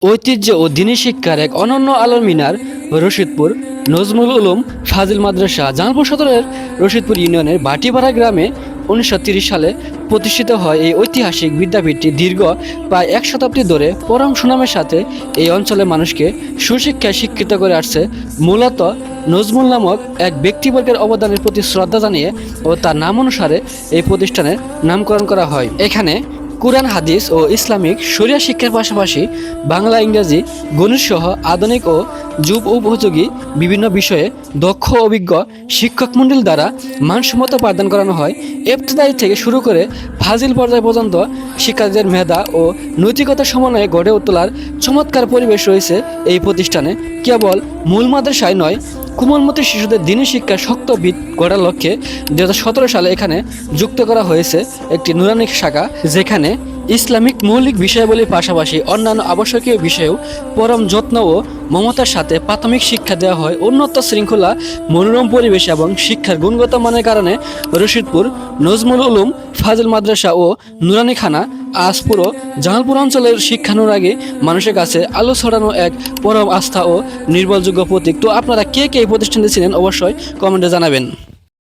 ঐতিহ্য ও দ্বীনি শিক্ষার এক অনন্য আলোর মিনার রশিদপুর নজমুল উলুম ফাজিল মাদ্রাসা জামালপুর সদরের রশিদপুর ইউনিয়নের বাটিপাড়া গ্রামে 1930 সালে প্রতিষ্ঠিত হয়। এই ঐতিহাসিক বিদ্যাপীঠটি দীর্ঘ প্রায় এক শতাব্দী ধরে পরম সুনামের সাথে এই অঞ্চলের মানুষকে সুশিক্ষায় শিক্ষিত করে আসছে। মূলত নজমুল নামক এক ব্যক্তিবর্গের অবদানের প্রতি শ্রদ্ধা জানিয়ে ও তার নাম অনুসারে এই প্রতিষ্ঠানের নামকরণ করা হয়। এখানে কুরআন হাদিস ও ইসলামিক শরিয়া শিক্ষার পাশাপাশি বাংলা ইংরেজি গণিত সহ আধুনিক ও যুব উপযোগী বিভিন্ন বিষয়ে দক্ষ অভিজ্ঞ শিক্ষক মণ্ডল দ্বারা মানসম্মত পাঠদান করানো হয়। ইবতেদায়ী থেকে শুরু করে ফাজিল পর্যায় পর্যন্ত শিক্ষার্থীদের মেধা ও নৈতিকতার সমন্বয়ে গড়ে তোলার চমৎকার পরিবেশ রয়েছে এই প্রতিষ্ঠানে। কেবল মূল মাদ্রাসায় নয়, কোমলমতি শিশুদের দ্বীনি শিক্ষার শক্ত ভিত গড়ার লক্ষ্যে 2017 সালে এখানে যুক্ত করা হয়েছে একটি নুরানি শাখা, যেখানে ইসলামিক মৌলিক বিষয়াবলীর পাশাপাশি অন্যান্য আবশ্যকীয় বিষয়েও পরম যত্ন ও মমতার সাথে প্রাথমিক শিক্ষা দেওয়া হয়। উন্নত শৃঙ্খলা, মনোরম পরিবেশ এবং শিক্ষার গুণগত মানের কারণে রশিদপুর নজমুল উলুম ফাজিল মাদ্রাসা ও নুরানিখানা আজ পুরো জামালপুর অঞ্চলের শিক্ষানুরাগী মানুষের কাছে আলো ছড়ানো এক পরম আস্থা ও নির্ভরযোগ্য প্রতীক। তো আপনারা কে কে এই প্রতিষ্ঠানটি ছিলেন অবশ্যই কমেন্টে জানাবেন।